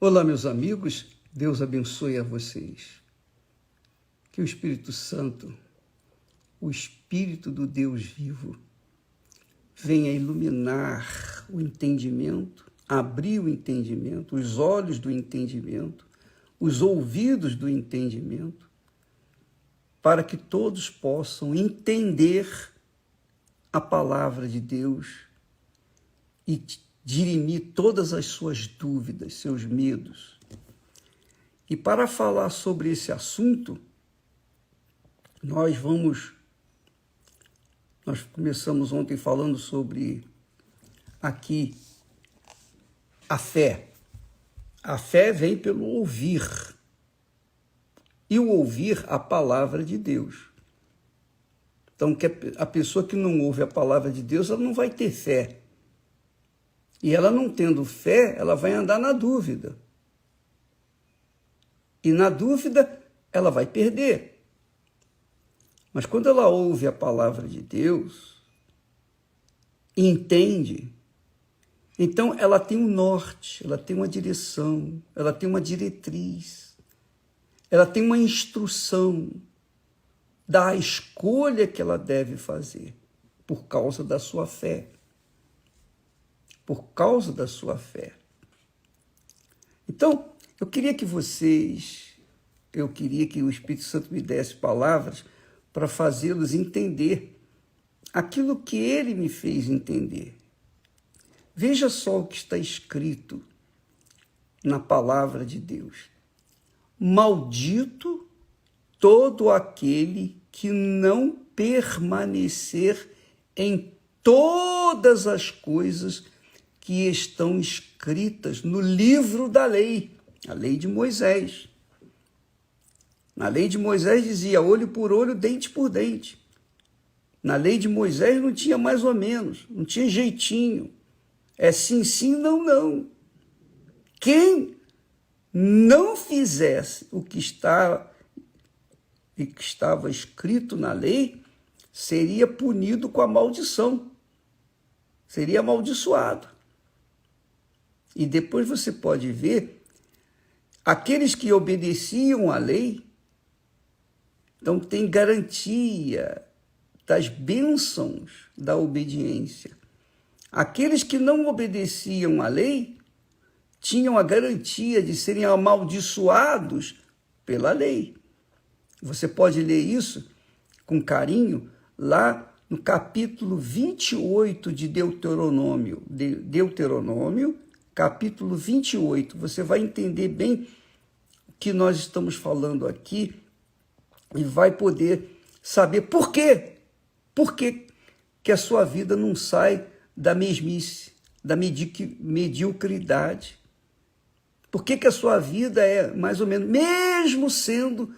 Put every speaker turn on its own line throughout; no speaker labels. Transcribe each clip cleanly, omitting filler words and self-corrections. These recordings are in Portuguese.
Olá, meus amigos, Deus abençoe a vocês. Que o Espírito Santo, o Espírito do Deus vivo, venha iluminar o entendimento, abrir o entendimento, os olhos do entendimento, os ouvidos do entendimento, para que todos possam entender a palavra de Deus e dirimir todas as suas dúvidas, seus medos. E para falar sobre esse assunto, nós começamos ontem falando sobre aqui a fé. A fé vem pelo ouvir. E o ouvir a palavra de Deus. Então, a pessoa que não ouve a palavra de Deus, ela não vai ter fé. E ela não tendo fé, ela vai andar na dúvida. E na dúvida, ela vai perder. Mas quando ela ouve a palavra de Deus, entende, então ela tem um norte, ela tem uma direção, ela tem uma diretriz, ela tem uma instrução da escolha que ela deve fazer por causa da sua fé. Por causa da sua fé. Então, eu queria que o Espírito Santo me desse palavras para fazê-los entender aquilo que ele me fez entender. Veja só o que está escrito na palavra de Deus. Maldito todo aquele que não permanecer em todas as coisas que estão escritas no livro da lei, a lei de Moisés. Na lei de Moisés dizia olho por olho, dente por dente. Na lei de Moisés não tinha mais ou menos, não tinha jeitinho. É sim, sim, não, não. Quem não fizesse o que estava escrito na lei, seria punido com a maldição. Seria amaldiçoado. E depois você pode ver, aqueles que obedeciam à lei, então tem garantia das bênçãos da obediência. Aqueles que não obedeciam à lei, tinham a garantia de serem amaldiçoados pela lei. Você pode ler isso com carinho lá no capítulo 28 de Deuteronômio. Deuteronômio, capítulo 28, você vai entender bem o que nós estamos falando aqui e vai poder saber por quê. Por que a sua vida não sai da mesmice, da mediocridade? Por que a sua vida é mais ou menos, mesmo sendo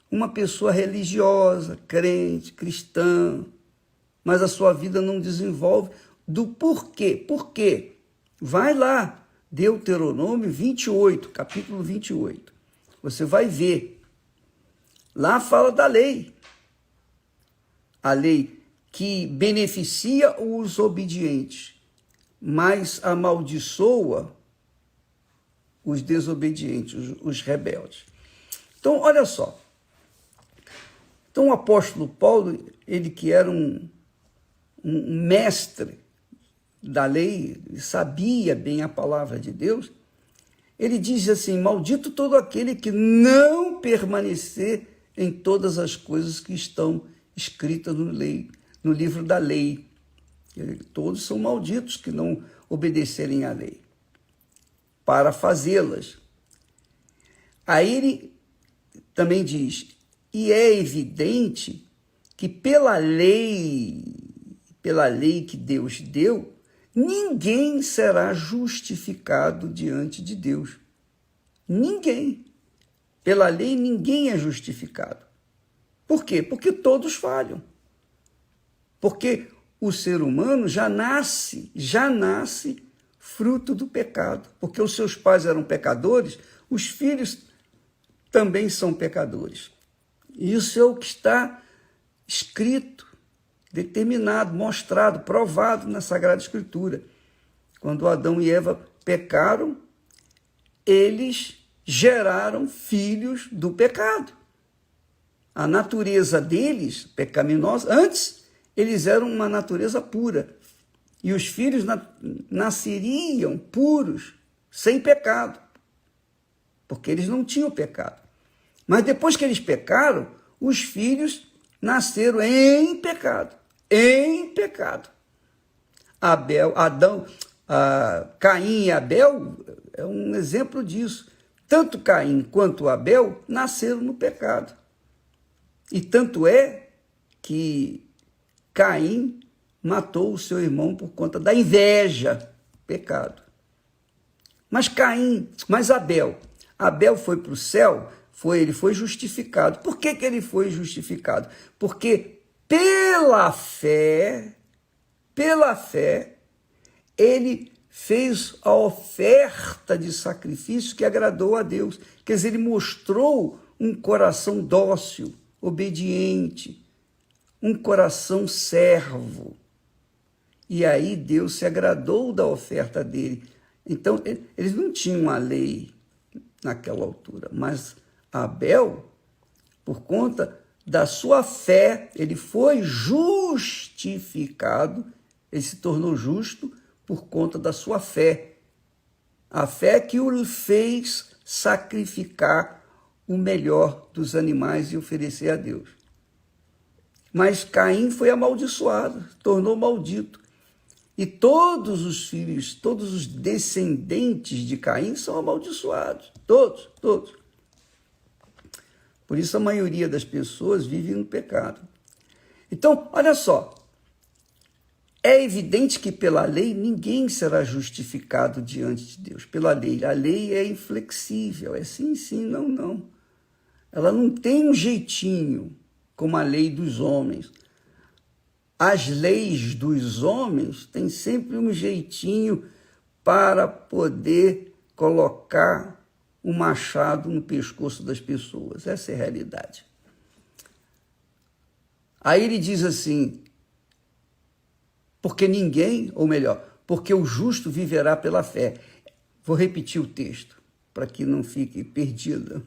uma pessoa religiosa, crente, cristã, mas a sua vida não desenvolve do porquê? Por quê? Vai lá, Deuteronômio 28, capítulo 28. Você vai ver. Lá fala da lei. A lei que beneficia os obedientes, mas amaldiçoa os desobedientes, os rebeldes. Então, olha só. Então, o apóstolo Paulo, ele que era um mestre da lei, sabia bem a palavra de Deus, ele diz assim, maldito todo aquele que não permanecer em todas as coisas que estão escritas no livro da lei. Todos são malditos que não obedecerem à lei, para fazê-las. Aí ele também diz, e é evidente que pela lei que Deus deu, ninguém será justificado diante de Deus. Ninguém. Pela lei, ninguém é justificado. Por quê? Porque todos falham. Porque o ser humano já nasce fruto do pecado. Porque os seus pais eram pecadores, os filhos também são pecadores. Isso é o que está escrito, determinado, mostrado, provado na Sagrada Escritura. Quando Adão e Eva pecaram, eles geraram filhos do pecado. A natureza deles, pecaminosa, antes eles eram uma natureza pura. E os filhos nasceriam puros, sem pecado, porque eles não tinham pecado. Mas depois que eles pecaram, os filhos nasceram em pecado, em pecado. Caim e Abel é um exemplo disso. Tanto Caim quanto Abel nasceram no pecado. E tanto é que Caim matou o seu irmão por conta da inveja, pecado. Mas Abel foi para o céu, ele foi justificado. Por que ele foi justificado? Porque pela fé, ele fez a oferta de sacrifício que agradou a Deus. Quer dizer, ele mostrou um coração dócil, obediente, um coração servo. E aí Deus se agradou da oferta dele. Então, eles não tinham a lei naquela altura, mas Abel, por conta da sua fé, ele foi justificado, ele se tornou justo por conta da sua fé. A fé que o fez sacrificar o melhor dos animais e oferecer a Deus. Mas Caim foi amaldiçoado, tornou maldito. E todos os filhos, todos os descendentes de Caim são amaldiçoados. Todos. Por isso a maioria das pessoas vive no pecado. Então, olha só. É evidente que pela lei ninguém será justificado diante de Deus. Pela lei. A lei é inflexível. É sim, não. Ela não tem um jeitinho como a lei dos homens. As leis dos homens têm sempre um jeitinho para poder colocar o machado no pescoço das pessoas. Essa é a realidade. Aí ele diz assim, porque o justo viverá pela fé. Vou repetir o texto, para que não fique perdido.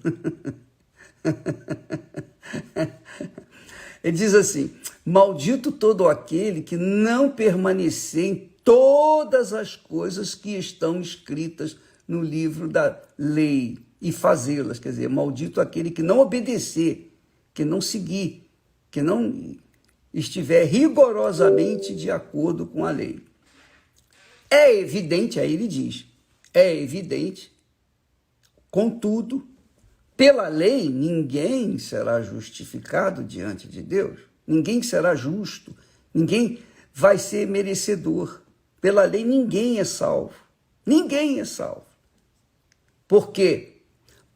Ele diz assim, maldito todo aquele que não permanecer em todas as coisas que estão escritas no livro da lei e fazê-las. Quer dizer, maldito aquele que não obedecer, que não seguir, que não estiver rigorosamente de acordo com a lei. É evidente, aí ele diz, é evidente, contudo, pela lei, ninguém será justificado diante de Deus. Ninguém será justo. Ninguém vai ser merecedor. Pela lei, ninguém é salvo. Ninguém é salvo. Por quê?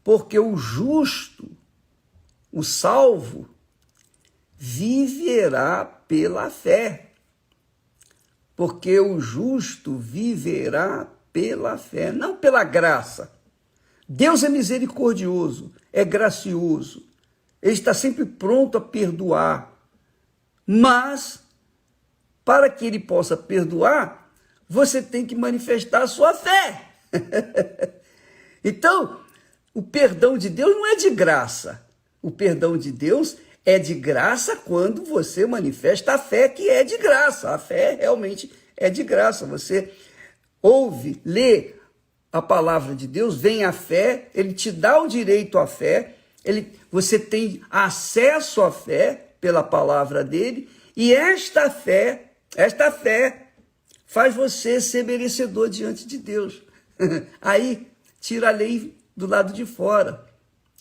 Porque o justo, o salvo, viverá pela fé. Porque o justo viverá pela fé, não pela graça. Deus é misericordioso, é gracioso, ele está sempre pronto a perdoar, mas para que ele possa perdoar, você tem que manifestar a sua fé. Então, o perdão de Deus não é de graça, o perdão de Deus é de graça quando você manifesta a fé que é de graça, a fé realmente é de graça, você ouve, lê a palavra de Deus, vem a fé, ele te dá o direito à fé, você tem acesso à fé pela palavra dele, e esta fé faz você ser merecedor diante de Deus. Aí tira a lei do lado de fora.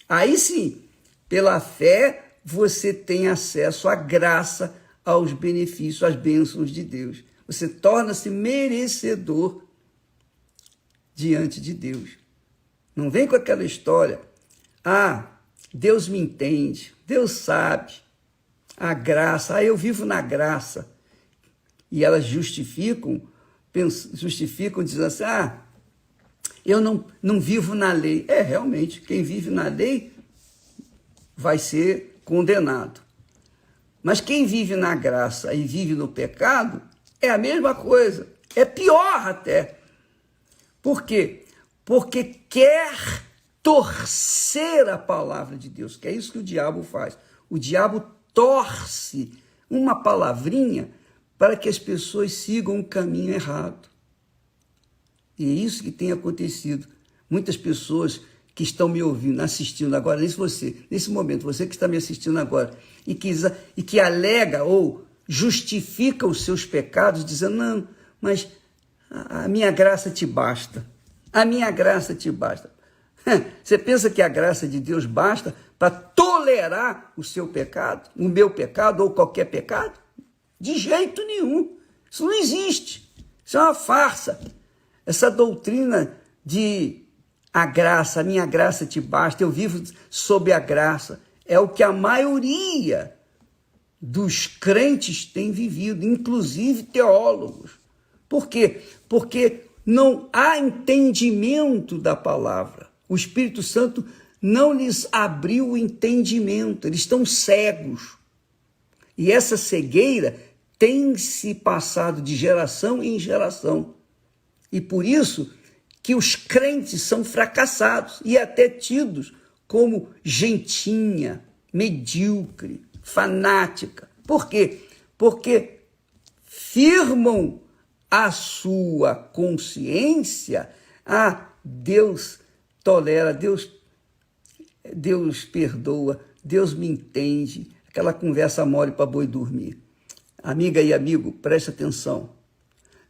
Aí sim, pela fé, você tem acesso à graça, aos benefícios, às bênçãos de Deus. Você torna-se merecedor diante de Deus. Não vem com aquela história, Deus me entende, Deus sabe, a graça, eu vivo na graça. E elas justificam dizendo assim, eu não vivo na lei. Realmente, quem vive na lei vai ser condenado. Mas quem vive na graça e vive no pecado, é a mesma coisa, é pior até. Por quê? porque quer torcer a palavra de Deus, que é isso que o diabo faz. O diabo torce uma palavrinha para que as pessoas sigam um caminho errado. E é isso que tem acontecido. Muitas pessoas que estão me ouvindo, assistindo agora, nesse momento, você que está me assistindo agora, e que alega ou justifica os seus pecados, dizendo, não, mas a minha graça te basta. A minha graça te basta. Você pensa que a graça de Deus basta para tolerar o seu pecado, o meu pecado ou qualquer pecado? De jeito nenhum. Isso não existe. Isso é uma farsa. Essa doutrina de a minha graça te basta, eu vivo sob a graça, é o que a maioria dos crentes tem vivido, inclusive teólogos. Por quê? Porque não há entendimento da palavra. O Espírito Santo não lhes abriu o entendimento, eles estão cegos. E essa cegueira tem se passado de geração em geração. E por isso que os crentes são fracassados e até tidos como gentinha, medíocre, fanática. Por quê? Porque firmam a sua consciência, Deus tolera, Deus perdoa, Deus me entende, aquela conversa mole para boi dormir. Amiga e amigo, preste atenção.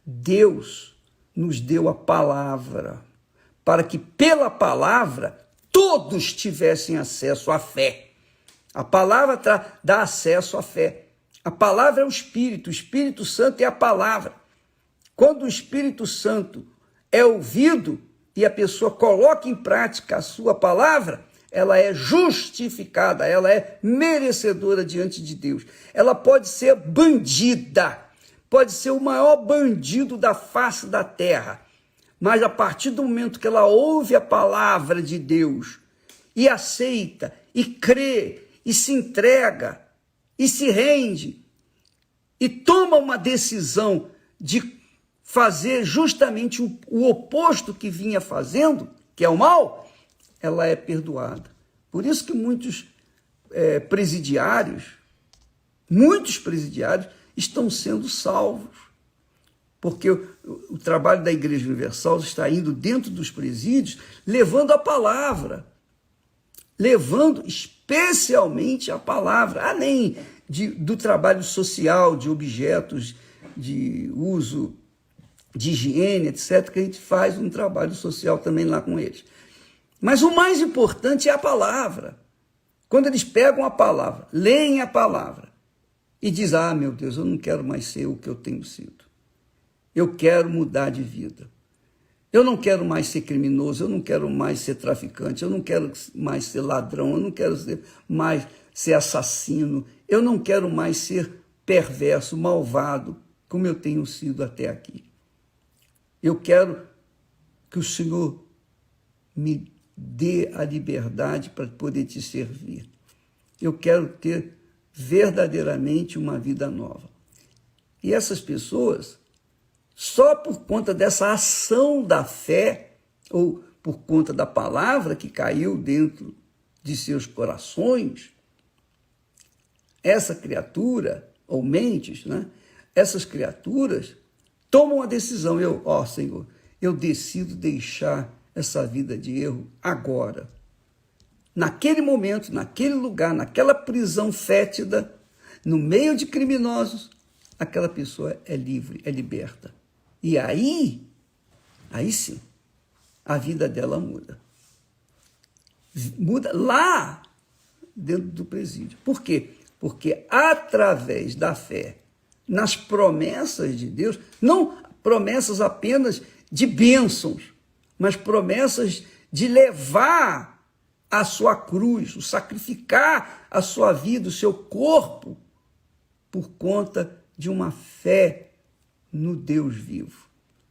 Deus nos deu a palavra para que pela palavra todos tivessem acesso à fé. A palavra dá acesso à fé. A palavra é o Espírito Santo é a palavra. Quando o Espírito Santo é ouvido e a pessoa coloca em prática a sua palavra, ela é justificada, ela é merecedora diante de Deus. Ela pode ser bandida, pode ser o maior bandido da face da terra, mas a partir do momento que ela ouve a palavra de Deus e aceita, e crê, e se entrega, e se rende, e toma uma decisão de fazer justamente o oposto que vinha fazendo, que é o mal, ela é perdoada. Por isso que muitos presidiários estão sendo salvos, porque o trabalho da Igreja Universal está indo dentro dos presídios, levando a palavra, levando especialmente a palavra, além do trabalho social, de objetos de uso de higiene, etc., que a gente faz um trabalho social também lá com eles. Mas o mais importante é a palavra. Quando eles pegam a palavra, leem a palavra e dizem, meu Deus, eu não quero mais ser o que eu tenho sido. Eu quero mudar de vida. Eu não quero mais ser criminoso, eu não quero mais ser traficante, eu não quero mais ser ladrão, eu não quero mais ser assassino, eu não quero mais ser perverso, malvado, como eu tenho sido até aqui. Eu quero que o Senhor me dê a liberdade para poder te servir. Eu quero ter verdadeiramente uma vida nova. E essas pessoas, só por conta dessa ação da fé, ou por conta da palavra que caiu dentro de seus corações, essa criatura, ou mentes, essas criaturas tomam a decisão, Senhor, eu decido deixar essa vida de erro agora. Naquele momento, naquele lugar, naquela prisão fétida, no meio de criminosos, aquela pessoa é livre, é liberta. E aí sim, a vida dela muda. Muda lá dentro do presídio. Por quê? Porque através da fé, nas promessas de Deus, não promessas apenas de bênçãos, mas promessas de levar a sua cruz, o sacrificar a sua vida, o seu corpo, por conta de uma fé no Deus vivo.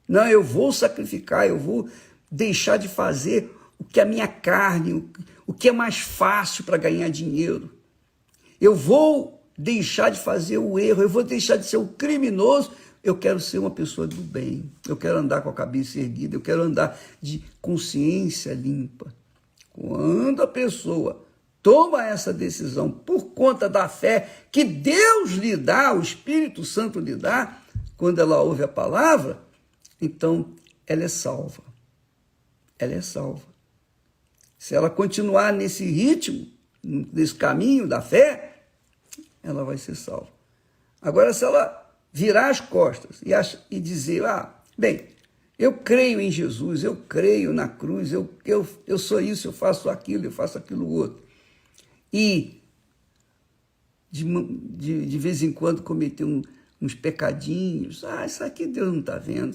Não, eu vou sacrificar, eu vou deixar de fazer o que a minha carne, o que é mais fácil para ganhar dinheiro. Eu vou deixar de fazer o erro, eu vou deixar de ser o criminoso eu quero ser uma pessoa do bem, eu quero andar com a cabeça erguida, eu quero andar de consciência limpa. Quando a pessoa toma essa decisão por conta da fé que Deus lhe dá, o Espírito Santo lhe dá, quando ela ouve a palavra, então ela é salva. Ela é salva. Se ela continuar nesse ritmo, nesse caminho da fé, ela vai ser salva. Agora, se ela virar as costas e dizer, bem, eu creio em Jesus, eu creio na cruz, eu sou isso, eu faço aquilo outro, e de vez em quando cometer uns pecadinhos, isso aqui Deus não está vendo,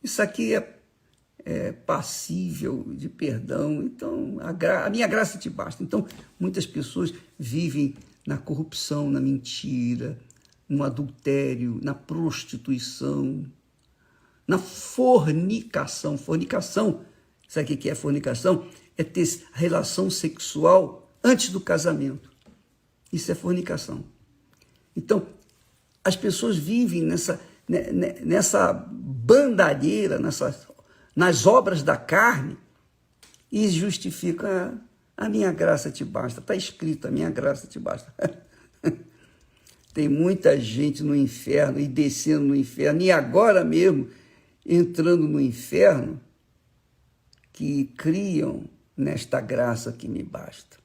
isso aqui é passível de perdão, então a minha graça te basta. Então, muitas pessoas vivem na corrupção, na mentira, no adultério, na prostituição, na fornicação. Fornicação, sabe o que é fornicação? É ter relação sexual antes do casamento. Isso é fornicação. Então, as pessoas vivem nessa bandalheira, nas obras da carne, e justificam, a minha graça te basta. Está escrito, a minha graça te basta. Tem muita gente no inferno e descendo no inferno, e agora mesmo entrando no inferno, que criam nesta graça que me basta.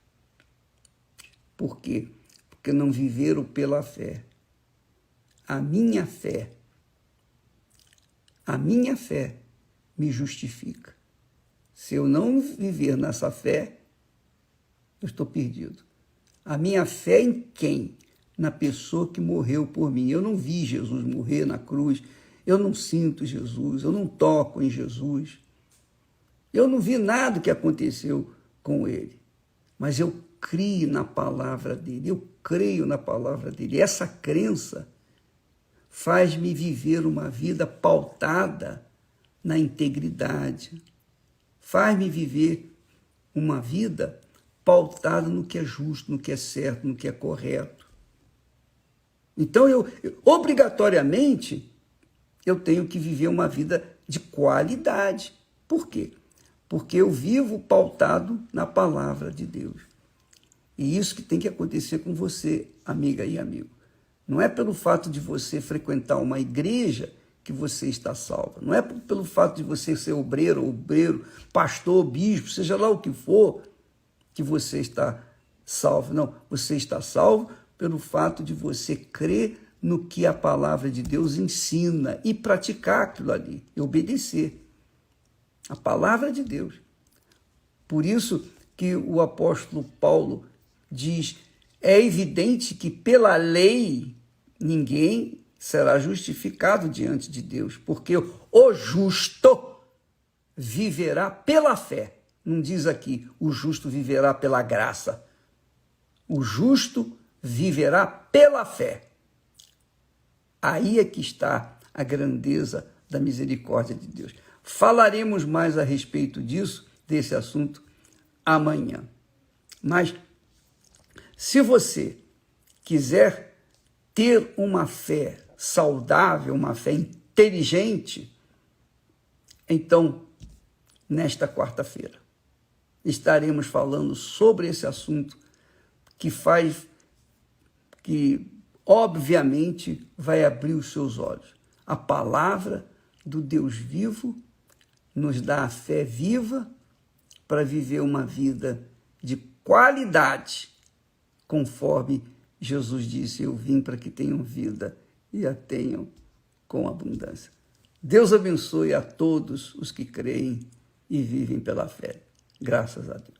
Por quê? Porque não viveram pela fé. A minha fé me justifica. Se eu não viver nessa fé, eu estou perdido. A minha fé em quem? Na pessoa que morreu por mim. Eu não vi Jesus morrer na cruz, eu não sinto Jesus, eu não toco em Jesus, eu não vi nada que aconteceu com ele, mas eu creio na palavra dele, eu creio na palavra dele. Essa crença faz-me viver uma vida pautada na integridade, faz-me viver uma vida pautada no que é justo, no que é certo, no que é correto. Então, obrigatoriamente, eu tenho que viver uma vida de qualidade. Por quê? Porque eu vivo pautado na palavra de Deus. E isso que tem que acontecer com você, amiga e amigo. Não é pelo fato de você frequentar uma igreja que você está salvo. Não é pelo fato de você ser obreiro, pastor, bispo, seja lá o que for, que você está salvo. Não, você está salvo pelo fato de você crer no que a palavra de Deus ensina e praticar aquilo ali, e obedecer a palavra de Deus. Por isso que o apóstolo Paulo diz, é evidente que pela lei ninguém será justificado diante de Deus, porque o justo viverá pela fé. Não diz aqui, o justo viverá pela graça. O justo viverá pela fé. Aí é que está a grandeza da misericórdia de Deus. Falaremos mais a respeito disso, desse assunto, amanhã. Mas, se você quiser ter uma fé saudável, uma fé inteligente, então, nesta quarta-feira, estaremos falando sobre esse assunto que obviamente vai abrir os seus olhos. A palavra do Deus vivo nos dá a fé viva para viver uma vida de qualidade, conforme Jesus disse, eu vim para que tenham vida e a tenham com abundância. Deus abençoe a todos os que creem e vivem pela fé. Graças a Deus.